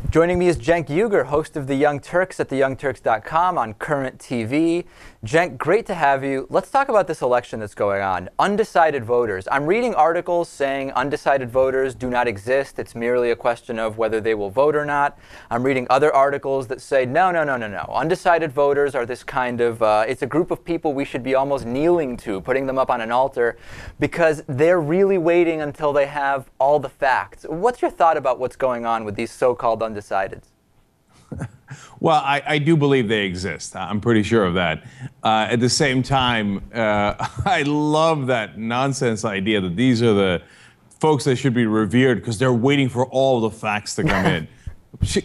Joining me is Cenk Uygur, host of the Young Turks at theyoungturks.com on Current TV. Cenk, great to have you. Let's talk about this election that's going on. Undecided voters. I'm reading articles saying undecided voters do not exist. It's merely a question of whether they will vote or not. I'm reading other articles that say, no. Undecided voters are this kind of, it's a group of people we should be almost kneeling to, putting them up on an altar, because they're really waiting until they have all the facts. What's your thought about what's going on with these so-called undecideds? Well, I do believe they exist. I'm pretty sure of that. At the same time, I love that nonsense idea that these are the folks that should be revered because they're waiting for all the facts to come in.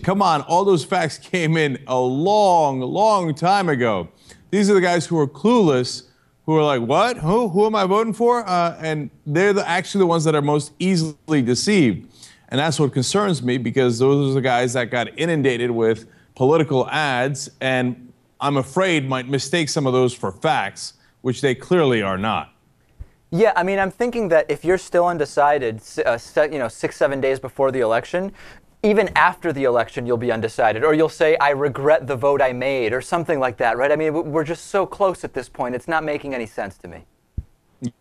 Come on, all those facts came in a long time ago. These are the guys who are clueless, who are like, what? Who am I voting for? And they're actually the ones that are most easily deceived. And that's what concerns me, because those are the guys that got inundated with political ads and I'm afraid might mistake some of those for facts, which they clearly are not. Yeah, I mean, I'm thinking that if you're still undecided, 6-7 days before the election, even after the election, you'll be undecided. Or you'll say, I regret the vote I made, or something like that, right? I mean, we're just so close at this point. It's not making any sense to me.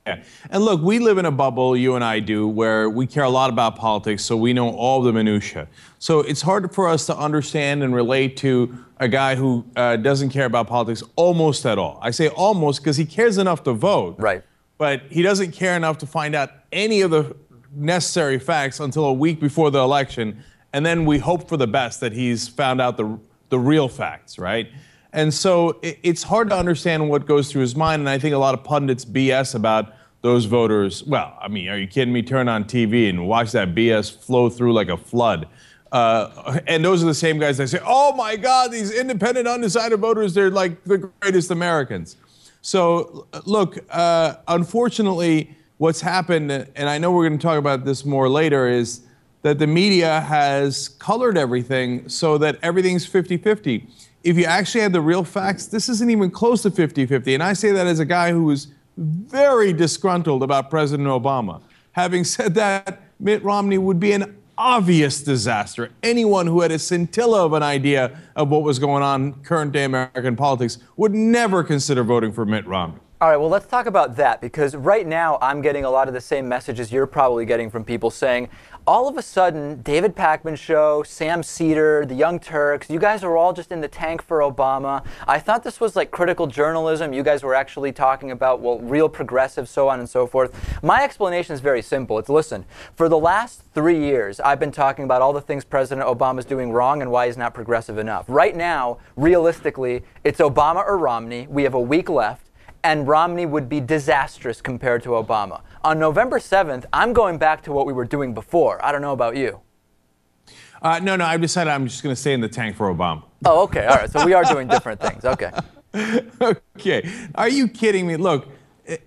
Yeah. And look, we live in a bubble, you and I do, where we care a lot about politics, so we know all the minutia. So it's hard for us to understand and relate to a guy who doesn't care about politics almost at all. I say almost because he cares enough to vote. Right. But he doesn't care enough to find out any of the necessary facts until a week before the election. And then we hope for the best that he's found out the real facts, right? And so it's hard to understand what goes through his mind, and I think a lot of pundits BS about those voters. Well, I mean, are you kidding me? Turn on TV and watch that BS flow through like a flood. And those are the same guys that say, oh my God, these independent, undecided voters, they're like the greatest Americans. So look, unfortunately, what's happened, and I know we're going to talk about this more later, is that the media has colored everything so that everything's 50-50. If you actually had the real facts, this isn't even close to 50-50. And I say that as a guy who is very disgruntled about President Obama. Having said that, Mitt Romney would be an obvious disaster. Anyone who had a scintilla of an idea of what was going on in current day American politics would never consider voting for Mitt Romney. All right, well, let's talk about that, because right now I'm getting a lot of the same messages you're probably getting from people saying, all of a sudden, David Pakman Show, Sam Cedar, the Young Turks, you guys are all just in the tank for Obama. I thought this was like critical journalism. You guys were actually talking about, well, real progressive, so on and so forth. My explanation is very simple. It's, listen, for the last 3 years, I've been talking about all the things President Obama's doing wrong and why he's not progressive enough. Right now, realistically, it's Obama or Romney. We have a week left. And Romney would be disastrous compared to Obama. On November 7th, I'm going back to what we were doing before. I don't know about you. No, I've decided I'm just going to stay in the tank for Obama. Oh, okay. All right. So we are doing different things. Okay. Okay. Are you kidding me? Look,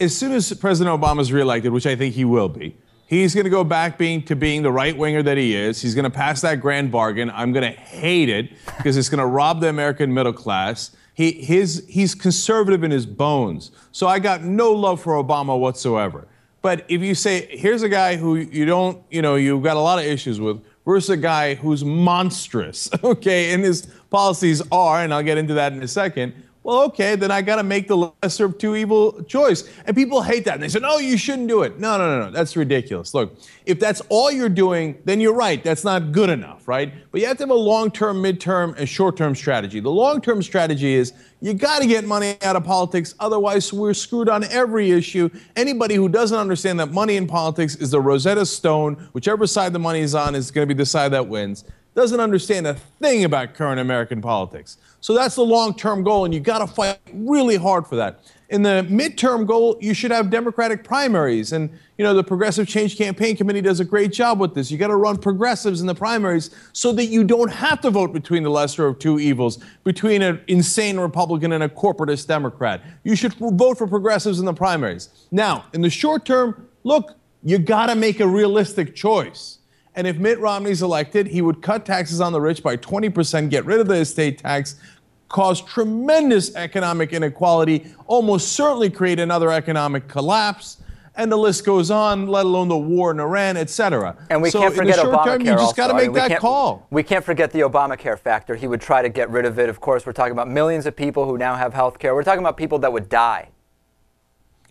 as soon as President Obama is reelected, which I think he will be, he's going to go back to being the right-winger that he is. He's going to pass that grand bargain. I'm going to hate it because it's going to rob the American middle class. He's conservative in his bones. So I got no love for Obama whatsoever. But if you say, here's a guy who you've got a lot of issues with, versus a guy who's monstrous, okay, and his policies are, and I'll get into that in a second, well, okay, then I got to make the lesser of two evil choice. And people hate that. And they say, no, you shouldn't do it. No. That's ridiculous. Look, if that's all you're doing, then you're right. That's not good enough, right? But you have to have a long-term, mid-term, and short-term strategy. The long-term strategy is you got to get money out of politics. Otherwise, we're screwed on every issue. Anybody who doesn't understand that money in politics is the Rosetta Stone, whichever side the money is on is going to be the side that wins, doesn't understand a thing about current American politics. So that's the long-term goal, and you got to fight really hard for that. In the midterm goal, you should have Democratic primaries, and the Progressive Change Campaign Committee does a great job with this. You got to run progressives in the primaries so that you don't have to vote between the lesser of two evils, between an insane Republican and a corporatist Democrat. You should vote for progressives in the primaries. Now, in the short term, look, you got to make a realistic choice. And if Mitt Romney's elected, he would cut taxes on the rich by 20%, get rid of the estate tax, cause tremendous economic inequality, almost certainly create another economic collapse. and the list goes on, let alone the war in Iran, etc. And we so can't forget in the short Obamacare term, you just got to make that call. We can't forget the Obamacare factor. He would try to get rid of it. Of course, we're talking about millions of people who now have health care. We're talking about people that would die.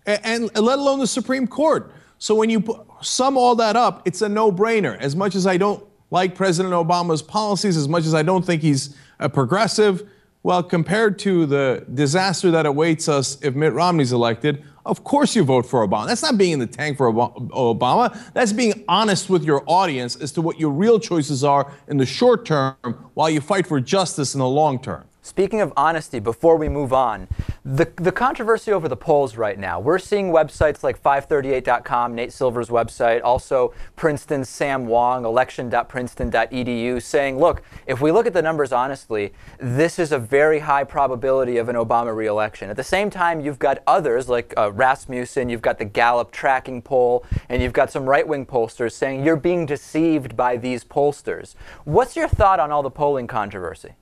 And let alone the Supreme Court. So when you sum all that up, it's a no-brainer. As much as I don't like President Obama's policies, as much as I don't think he's a progressive, well, compared to the disaster that awaits us if Mitt Romney's elected, of course you vote for Obama. That's not being in the tank for Obama. That's being honest with your audience as to what your real choices are in the short term while you fight for justice in the long term. Speaking of honesty, before we move on, the controversy over the polls right now, we're seeing websites like 538.com, Nate Silver's website, also Princeton's Sam Wong, election.princeton.edu, saying, look, if we look at the numbers honestly, this is a very high probability of an Obama re-election. At the same time, you've got others like Rasmussen, you've got the Gallup tracking poll, and you've got some right-wing pollsters saying you're being deceived by these pollsters. What's your thought on all the polling controversy?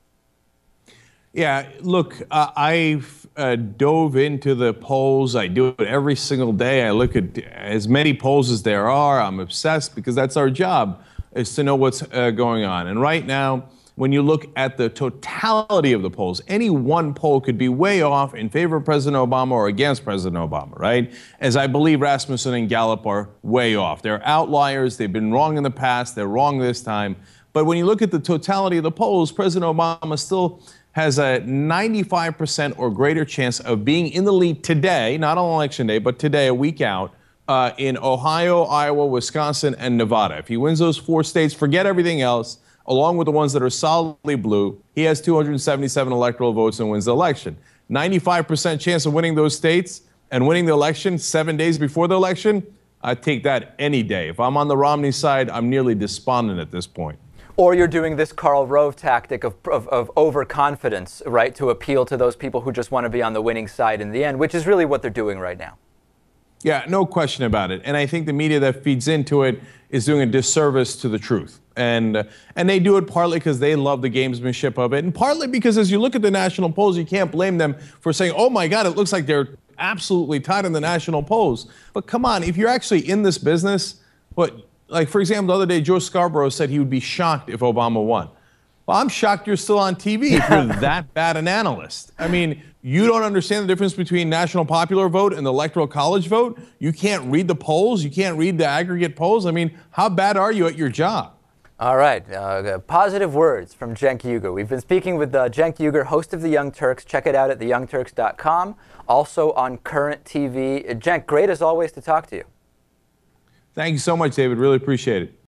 Yeah, look, I've dove into the polls. I do it every single day. I look at as many polls as there are. I'm obsessed because that's our job, is to know what's going on. And right now, when you look at the totality of the polls, any one poll could be way off in favor of President Obama or against President Obama, right? As I believe Rasmussen and Gallup are way off. They're outliers. They've been wrong in the past. They're wrong this time. But when you look at the totality of the polls, President Obama still has a 95% or greater chance of being in the lead today, not on election day, but today, a week out, in Ohio, Iowa, Wisconsin, and Nevada. If he wins those 4 states, forget everything else, along with the ones that are solidly blue, he has 277 electoral votes and wins the election. 95% chance of winning those states and winning the election 7 days before the election, I'd take that any day. If I'm on the Romney side, I'm nearly despondent at this point. Or you're doing this Karl Rove tactic of overconfidence, right, to appeal to those people who just want to be on the winning side in the end, which is really what they're doing right now. Yeah, no question about it. And I think the media that feeds into it is doing a disservice to the truth. And they do it partly because they love the gamesmanship of it, and partly because as you look at the national polls, you can't blame them for saying, oh my God, it looks like they're absolutely tied in the national polls. But come on, if you're actually in this business, like, for example, the other day, Joe Scarborough said he would be shocked if Obama won. Well, I'm shocked you're still on TV if you're that bad an analyst. I mean, you don't understand the difference between national popular vote and the electoral college vote? You can't read the polls? You can't read the aggregate polls? I mean, how bad are you at your job? All right. Positive words from Cenk Uygur. We've been speaking with Cenk Uygur, host of the Young Turks. Check it out at theyoungturks.com. Also on Current TV. Cenk, great as always to talk to you. Thank you so much, David. Really appreciate it.